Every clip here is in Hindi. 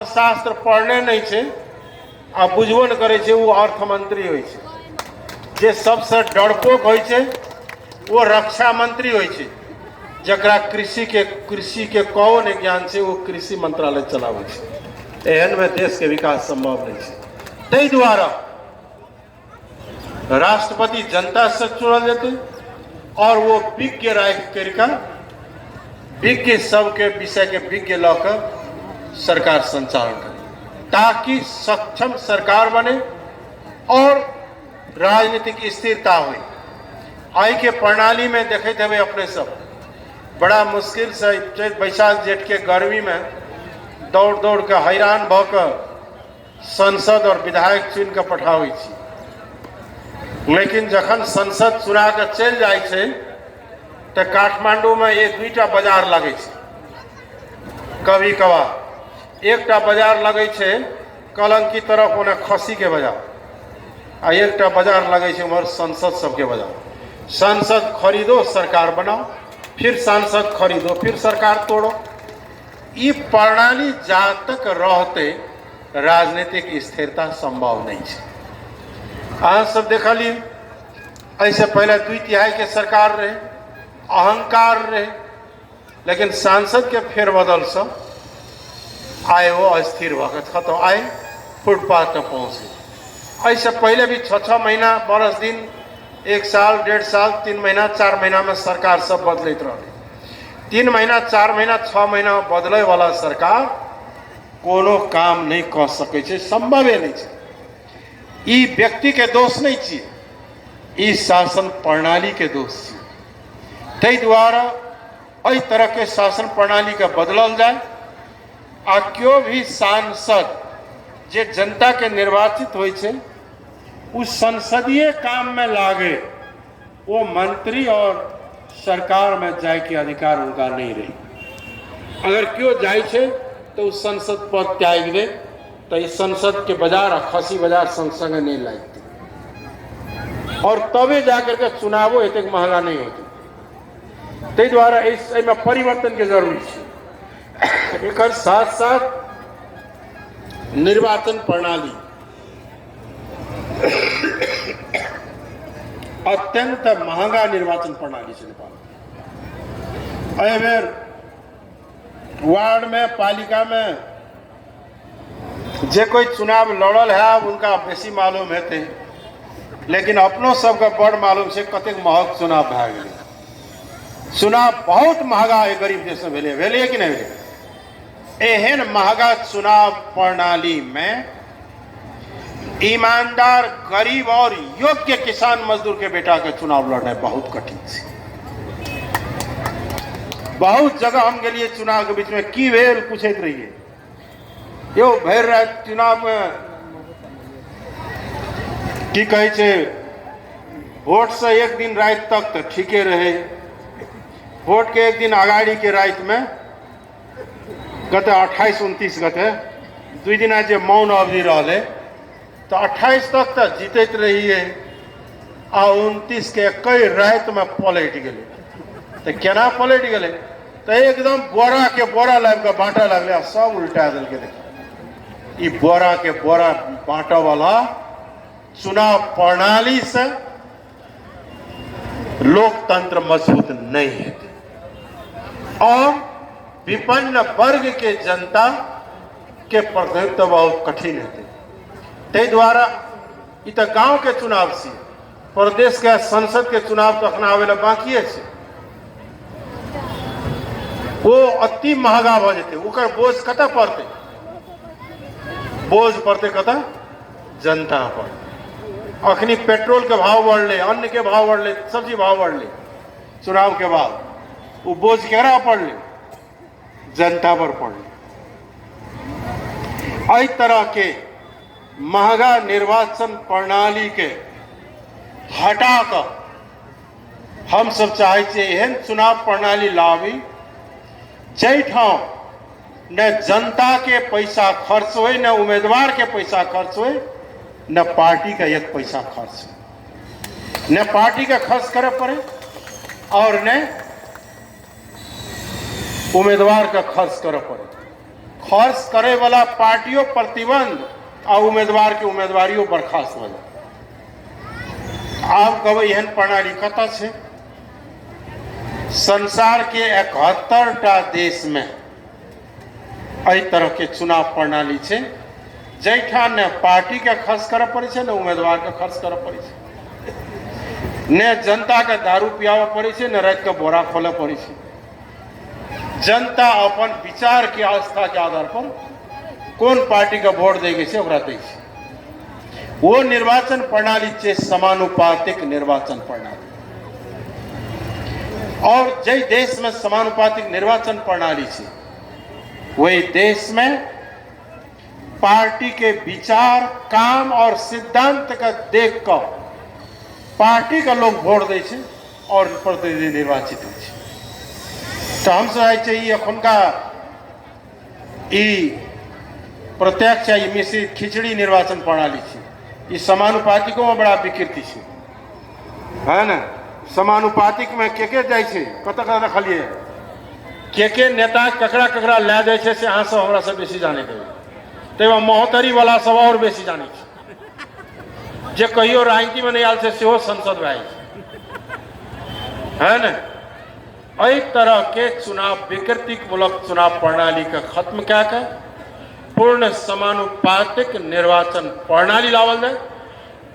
शास्त्र पढ़ने नहीं छे आ बुझबो न करे छे वो अर्थमंत्री होय छे। जे सबसे डरपोक होय छे वो रक्षा मंत्री होय छे। जकरा कृषि के कौन ज्ञान छे वो कृषि मंत्रालय चलावे छे। एहन में देश के विकास संभव नहीं छे। तै द्वारा राष्ट्रपति जनता से चुनल जेते और वो विज्ञ राय करके विज्ञ सबके विषय के विज्ञ लकर सरकार संचालन करे ताकि सक्षम सरकार बने और राजनीतिक स्थिरता हुई। आई के प्रणाली में देखे थे अपने सब बड़ा मुश्किल से बैसाख जेठ के गर्मी में दौड़ दौड़ के हैरान भकर संसद और विधायक चुन के पठावे छी। लेकिन जखन संसद चुना के चल जाए छे तो काठमांडू में एक दुईटा बाजार लगे छे। कभी कभार एकटा बाजार लगे छे कलंक की तरफ ओने खसी के बाजार आ एकटा बाजार लगे छे उमहर संसद सबके बाजार। संसद खरीदो सरकार बनाओ, फिर सांसद खरीदो फिर सरकार तोड़ो। ये प्रणाली जहाँ तक रहते राजनीतिक स्थिरता संभव नहीं है। अहाँ सब देखली ऐसे पहले 2/3 के सरकार रहे, अहंकार रहे, लेकिन सांसद के फेरबदल से आए वो अस्थिर वक्त खत्म आए फुटपाथ तक पहुँच गए। ऐसे पहले भी 6 महीना बरस दिन 1 साल 1.5 साल 3 महीना 4 महीना में सरकार सब बदलते रहे। 3 महीना 4 महीना 6 महीना बदले वाला सरकार कोनो काम नहीं कर सके छे, संभव नहीं छे। ई व्यक्ति के दोष नहीं छे, ई शासन प्रणाली के दोष छे। तै द्वारा एहि तरह के शासन प्रणाली के बदलल जाए आ क्यों भी सांसद जे जनता के निर्वाचित होय छे उस संसदीय काम में लागे, वो मंत्री और सरकार में जाए के अधिकार उनका नहीं रहे। अगर क्यों जाए छे तो उस संसद पद त्याग दे तो इस संसद के बाजार और खसी बाजार संग संग नहीं लगते और तबे जाकर के चुनावो इतने महंगा नहीं होते। ते द्वारा इसमें परिवर्तन के जरूरी है। एक साथ साथ निर्वाचन प्रणाली अत्यंत महंगा निर्वाचन प्रणाली से नेपाल। अगर वार्ड में पालिका में जे कोई चुनाव लड़ल है उनका बेसी मालूम है, लेकिन अपनों सबका बड़ मालूम से कतेक महग चुनाव भए गेलै। चुनाव बहुत महंगा है गरीब देश में भेलै कि नहीं भेलै। एहन महंगा चुनाव प्रणाली में ईमानदार गरीब और योग्य किसान मजदूर के बेटा के चुनाव लड़ना बहुत कठिन है। बहुत जगह हम गेलिए चुनाव के बीच में की भेल पूछते रहिए यो भर रात चुनाव में की कहे छे वोट से एक दिन रात तक तो ठीके रहे, वोट के एक दिन आगाड़ी के रात में गत 28-29 गते 2 दिन जे मौन अवधि रहे तो 28 तक तो जीतत रहिए आ 29 के कई रात में पलट गए। तो केना पलट गए तो एकदम बोरा के बोरा लाइब के बांटा लगले, सब उल्टा दिल के। देखिए ये बोरा के बोरा बांटा वाला चुनाव प्रणाली से लोकतंत्र मजबूत नहीं है और विपन्न वर्ग के जनता के प्रतिनिधित्व बहुत कठिन है। ते द्वारा इ तो गांव के चुनाव से प्रदेश के संसद के चुनाव तक आवे बाकी है। वो अति महंगा भ जेते, ओकर बोझ कत पड़ते, बोझ पड़ते कत जनता पर। अखनी पेट्रोल के भाव बढ़ले, अन्न के भाव बढ़ले, सब्जी भाव बढ़ले, चुनाव के बाद वो बोझ केकरा पड़ले, जनता पर पड़ले। इस तरह के महंगा निर्वाचन प्रणाली के हटाकर हम सब चाहे छे एहन चुनाव प्रणाली लावी जैठाम न जनता के पैसा खर्च हो, न उम्मीदवार के पैसा खर्च हो, न पार्टी का एक पैसा खर्च हो, न पार्टी का खर्च करे पड़े और न उम्मीदवार का खर्च करे पड़े। खर्च करे वाला पार्टियों प्रतिबंध आ उम्मीदवार के उम्मीदवारियों बर्खास्त हो जाए। आप कहबै एहन प्रणाली कतऽ छै? संसार के 71टा देश में एहि तरह के चुनाव प्रणाली छै, जैठाम ने पार्टी के खर्च करऽ पड़ै छै, ने उम्मीदवार के खर्च करऽ पड़ै छै, ने जनता के दारू पियाबऽ पड़ै छै, ने रात के बोरा खोलऽ पड़ै छै। जनता अपन विचार के आस्था के आधार पर कौन पार्टी का वोट देगे छै ओकरा दै छै। वो निर्वाचन प्रणाली छै समानुपातिक निर्वाचन प्रणाली। और जै देश में समानुपातिक निर्वाचन प्रणाली छै, वही देश में पार्टी के विचार, काम और सिद्धांत का देख कर पार्टी का लोग वोट दे छै और प्रतिनिधि निर्वाचित हो छै। तो हम सब अखुनका प्रत्यक्ष मिश्रित खिचड़ी निर्वाचन प्रणाली छै, ये समानुपातिकों में बड़ा विकृति छै, है ना। समानुपातिक में के जाय छै, कत रखलिए के नेता ककरा ककरा लै जाय छै से अहाँ सब हमरा से बेसी जाने के, तैं महोत्तरी वाला सब और बेसी जाने छै। जे कहियो राजनीति में नहीं आयल छै सेहो संसद में आयल है ना। एहि तरह के चुनाव विकृतिक मूलक चुनाव प्रणाली के खत्म क्या के पूर्ण समानुपातिक निर्वाचन प्रणाली लावल जाए,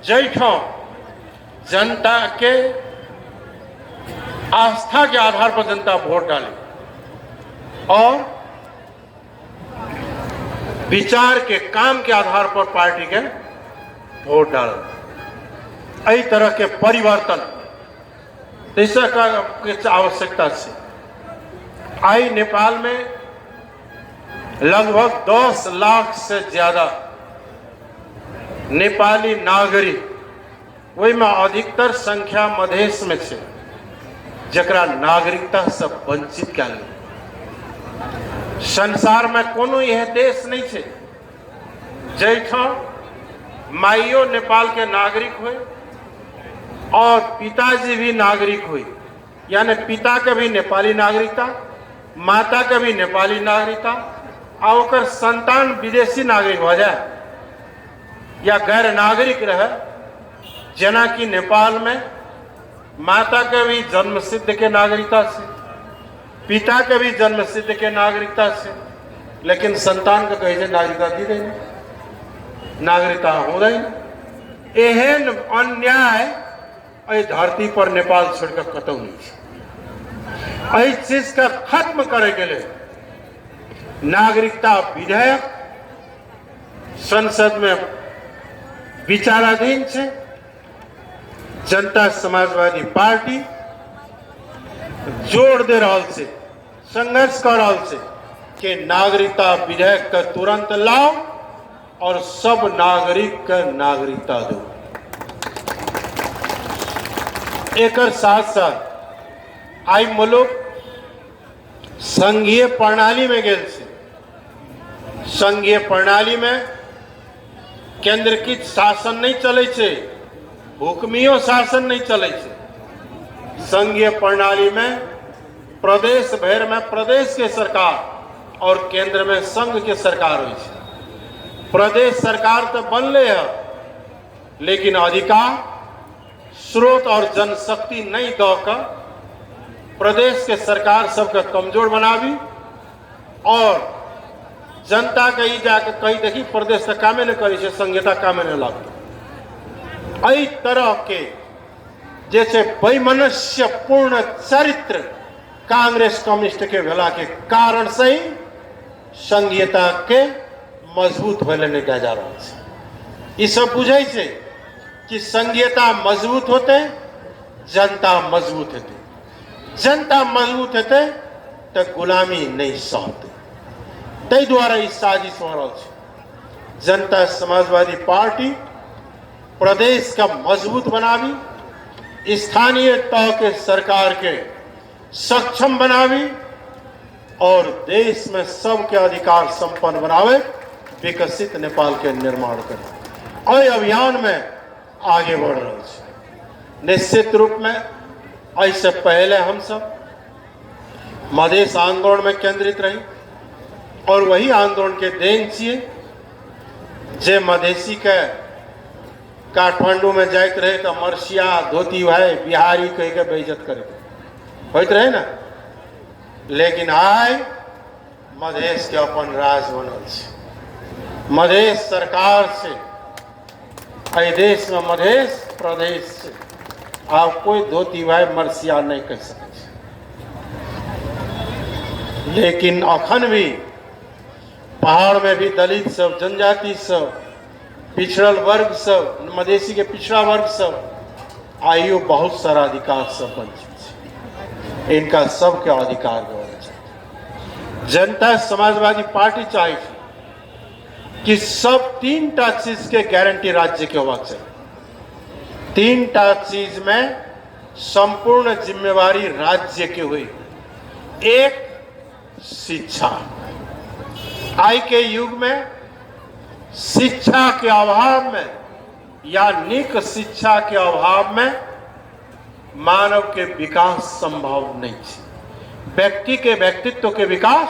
जैठाम जनता के आस्था के आधार पर जनता वोट डाले और विचार के, काम के आधार पर पार्टी के वोट डाले। एहि तरह के परिवर्तन ऐसा का आवश्यकता से आई नेपाल में लगभग 10 लाख से ज्यादा नेपाली नागरिक, वही में अधिकतर संख्या मधेश में से, जकरा नागरिकता से वंचित कल। संसार में कोनो यह देश नहीं है जैठाम माइयो नेपाल के नागरिक हुए और पिताजी भी नागरिक हुई, यानी पिता के भी नेपाली नागरिकता, माता के भी नेपाली नागरिकता, आ ओकर संतान विदेशी नागरिक हो जाए या गैर नागरिक रहे। जना कि नेपाल में माता के भी जन्म सिद्ध के नागरिकता से, पिता के भी जन्म सिद्ध के नागरिकता से, लेकिन संतान के कहे नागरिकता दी रही, नागरिकता हो रही। एहन अन्याय एहि धरती पर नेपाल छोड़कर कतौ नहीं। एहि चीज का खत्म करे के लिए नागरिकता विधेयक संसद में विचाराधीन है। जनता समाजवादी पार्टी जोर दे रहा से, संघर्ष कर रहा से कि नागरिकता विधेयक का तुरंत लाओ और सब नागरिक का नागरिकता दो। एक साथ साथ आई मुल्क संघीय प्रणाली में गेल से, संघीय प्रणाली में केंद्र की शासन नहीं चले छे, हुकमियो शासन नहीं चले छे। संघीय प्रणाली में प्रदेश भर में प्रदेश के सरकार और केंद्र में संघ के सरकार हुई छे। प्रदेश सरकार तो बनले है, लेकिन अधिकार, स्रोत और जनशक्ति नहीं दौकर प्रदेश के सरकार सबके कमजोर बनावी और जनता के जाके कही देखी प्रदेश से कामे नहीं करी, संहिता कामे नहीं लगता। एहि तरह के जैसे वैमनस्य पूर्ण चरित्र कांग्रेस कम्युनिस्ट के भेला के कारण से ही संघीयता के मजबूत होने नहीं जा रहा है। ये सब बुझे छे कि संघीयता मजबूत होते जनता मजबूत होते, जनता मजबूत होते तो गुलामी नहीं सहते। तै द्वारा इस साजिश हो रहा है। जनता समाजवादी पार्टी प्रदेश का मजबूत बनावी, स्थानीय तह के सरकार के सक्षम बनावी और देश में सबके अधिकार संपन्न बनावे, विकसित नेपाल के निर्माण करे। और अभियान में आगे बढ़ रहा है। निश्चित रूप में ऐसे पहले हम सब मधेश आंदोलन में केंद्रित रही, और वही आंदोलन के देन छिए जे मधेसी के काठमांडू में जाइत रहे तो मरसिया धोती भाई बिहारी कह के बेइज्जत करे होइत रहे ना। लेकिन आय मधेश के अपन राज बनल छे। मधेश सरकार से अय देश में मधेश प्रदेश से आप कोई धोती भाई मरसिया नहीं कह सके। लेकिन अखन भी पहाड़ में भी दलित सब, जनजाति सब, पिछड़ल वर्ग सब, मधेसी के पिछड़ा वर्ग सब आइयो बहुत सारा अधिकार सब वंचित है। इनका सबके अधिकार देना चाहिए। जनता समाजवादी पार्टी चाहे कि सब 3टा चीज के गारंटी राज्य के होना चाहिए। 3टा चीज में संपूर्ण जिम्मेवारी राज्य की हुई। एक, शिक्षा। आज के युग में शिक्षा के अभाव में या निक शिक्षा के अभाव में मानव के विकास संभव नहीं है। व्यक्ति के व्यक्तित्व के विकास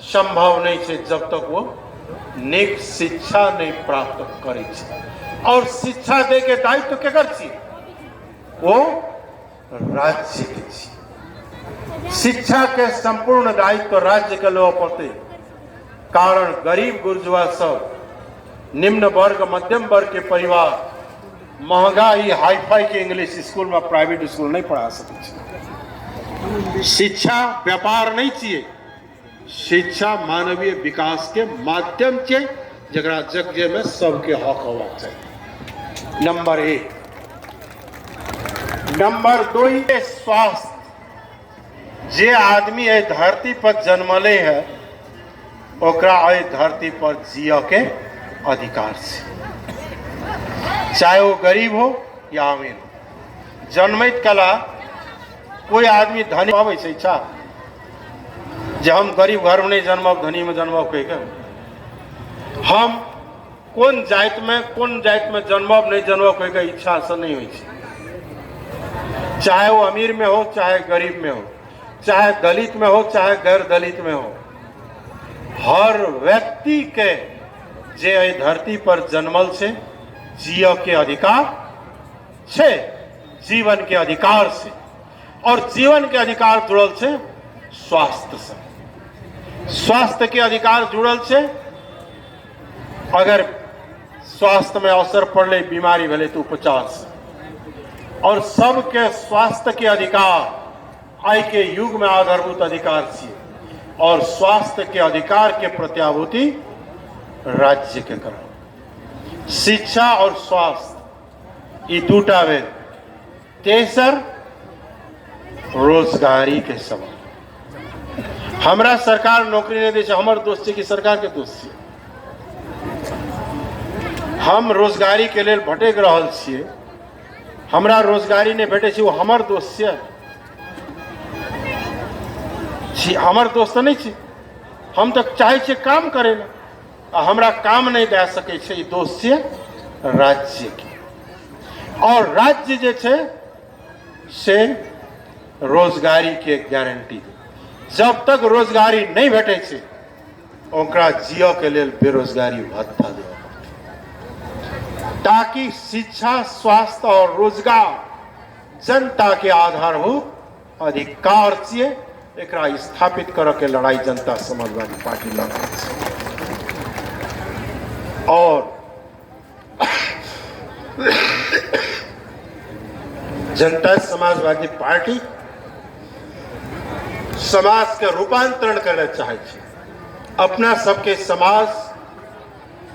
संभव नहीं है जब तक वो निक शिक्षा नहीं प्राप्त करे। और शिक्षा दे के दायित्व केकर छी? वो राज्य के छी। शिक्षा के संपूर्ण दायित्व राज्य के लोग पड़ते। कारण गरीब गुर्जवा सब, निम्न वर्ग, मध्यम वर्ग के परिवार महंगाई हाईफाई के इंग्लिश स्कूल में, प्राइवेट स्कूल नहीं पढ़ा सकते। शिक्षा व्यापार नहीं चाहिए। शिक्षा मानवीय विकास के माध्यम से जगरा जगह में सबके हक होना चाहिए। नंबर 1। नंबर 2, स्वास्थ्य। जे आदमी ए धरती पर जन्मले है ओकरा ए धरती पर जियो के अधिकार से, चाहे वो गरीब हो या अमीर हो। जन्मित कला कोई आदमी धनी आवे छै इच्छा जे हम गरीब घर में नहीं जन्मब, धनी में जन्मब कह के। हम कौन जाति में जन्मब नहीं जन्मब कह के इच्छा से नहीं हो। चाहे वो अमीर में हो, चाहे गरीब में हो, चाहे दलित में हो, चाहे गैर दलित में हो, हर व्यक्ति के जे धरती पर जन्मल से जियो के अधिकार छे, जीवन के अधिकार से। और जीवन के अधिकार जुड़ल से स्वास्थ्य से। स्वास्थ्य के अधिकार जुड़ल से अगर स्वास्थ्य में अवसर पड़ले, बीमारी भले तो उपचार से। और सबके स्वास्थ्य के अधिकार आज के युग में आधारभूत अधिकार छे। और स्वास्थ्य के अधिकार के प्रत्याभूति राज्य के करो। शिक्षा और स्वास्थ्य ये 2टा वे। तेसर, रोजगारी के सवाल। हमरा सरकार नौकरी नहीं दे छै, हमर दोस्त छै कि सरकार के दोस्त छै? हम रोजगारी के लेल भटक रहल छियै, हमरा रोजगारी नहीं भेटे छै, वो हमर दोस्त छै? हमर दोस्त नहीं छै। हम तो चाहे छे काम करे ला, हमरा काम नहीं दे सके छै, ई दोस्त छै राज्य के। और राज्य जे छै से रोजगारी के गारंटी दे। जब तक रोजगारी नहीं भेटे छै ओकरा जियो के लेल बेरोजगारी भत्ता दे, ताकि शिक्षा, स्वास्थ्य और रोजगार जनता के आधारभूत अधिकार छिए। एकरा स्थापित करे के लड़ाई जनता समाजवादी पार्टी लड़ रही है। और जनता समाजवादी पार्टी समाज के रूपांतरण करना चाहे छे। अपना सबके समाज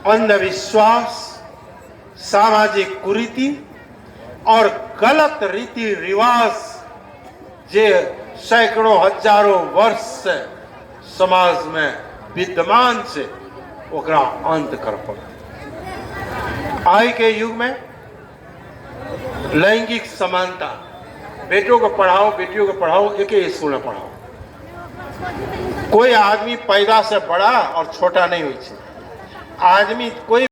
अंधविश्वास, सामाजिक कुरीति और गलत रीति रिवाज जे सैकड़ों हजारों वर्ष से समाज में विद्यमान से ओकरा अंत कर पड़े। आज के युग में लैंगिक समानता, बेटों को पढ़ाओ, बेटियों को पढ़ाओ, एक ही स्कूल में पढ़ाओ। कोई आदमी पैदा से बड़ा और छोटा नहीं हुई। आदमी कोई